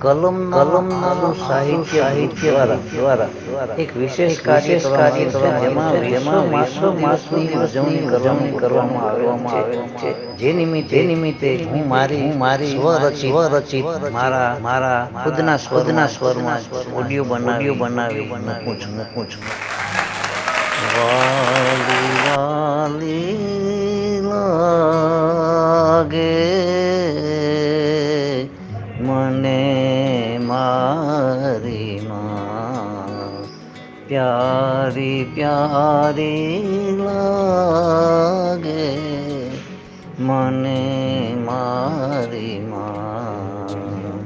કલમના સાહિત્ય દ્વારા એક વિશેષ કાર્ય કરવામાં જેમાં વિશ્વ માસની ઉજવણી કરવામાં આવેલ છે. જે નિમિત્તે હું મારી સ્વરચિત મારા ખુદના સ્વરમાં ઓડિયો બનાવી મૂકું છું. વાલી વાલી લાગે મને મારી માં, પ્યારી પ્યારી લાગે મને મારી માં.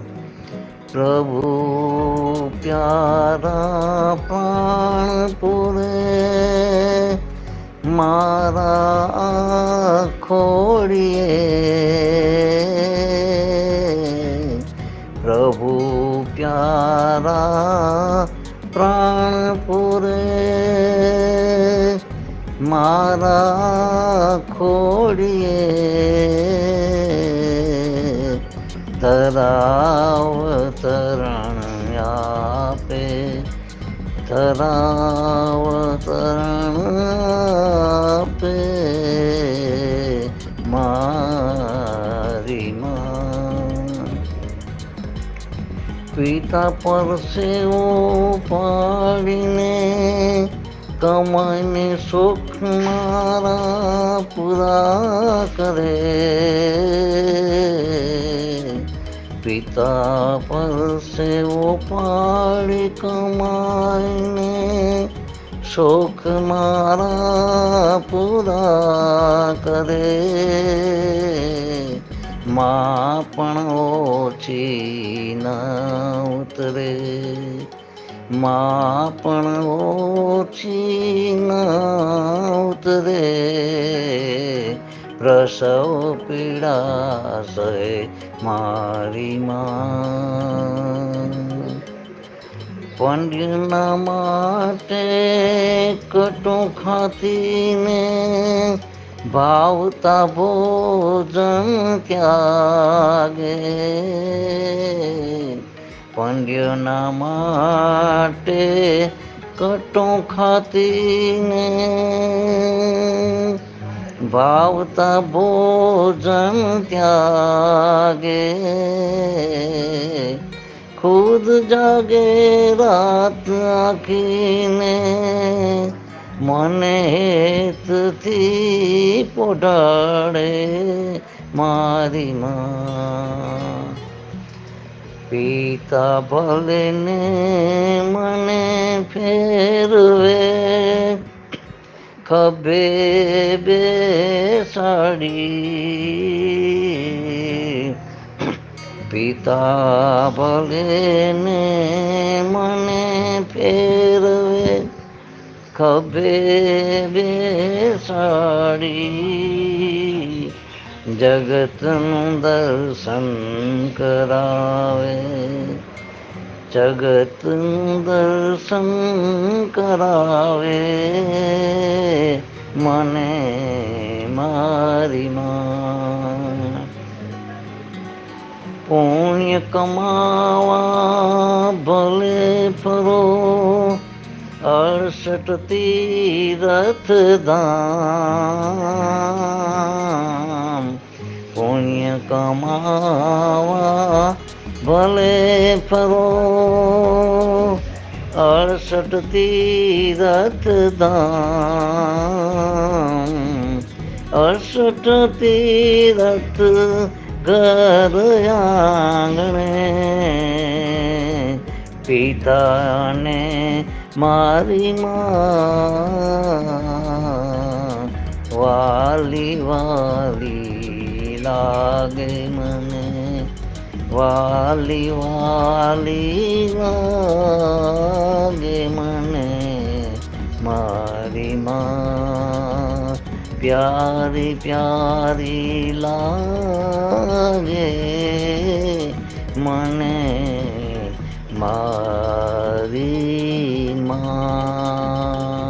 પ્રભુ પ્યારા પ્રાણ પૂરે મારા ખોડીએ. પ્રભુ પ્યારા પ્રાણ પૂરે મારા ખોડીએ. તરાવતરણ આપે તરાવતરણ આપે મારી માં. પિતા પરસેવો પાડીને કમાઈને સુખ મારા પૂરા કરે. પિતા પરસેવો પાડી કમાઈને સુખ મારા પૂરા કરે. માં પણ ઓછી ના ઉતરે, માં પણ ઓછી ના ઉતરે. પ્રસવ પીડા સહે મારી માં. પંડ્યના માટે કટું ખાતીને ભાવતા ભોજન ત્યાગે. પંડ્યના માટે કટું ખાતીને ભાવતા ભોજન ત્યાગે. ખુદ જાગે રાત આખીને મને હેતથી પોઢાડે મારી માં. પિતા ભલે ને મને ફેરવે ખભે બેસાડી. પિતા ભલે ને મને ફેરવે ખભે બેસાડી. જગતનું દર્શન કરાવે, જગતનું દર્શન કરાવે મને મારી માં. પુણ્ય કમાવા ભલે ફરો 68 તીરથ ધામ. પુણ્ય કમાવા ભલે ફરો 68 તીરથ ધામ. 68 તીરથ ઘર આંગણે પિતાને મારી માં. વાલી વાલી લાગે મને, વાલી વાલી લાગે મને મારી માં. પ્યારી પ્યારી લાગે મને મારી માં.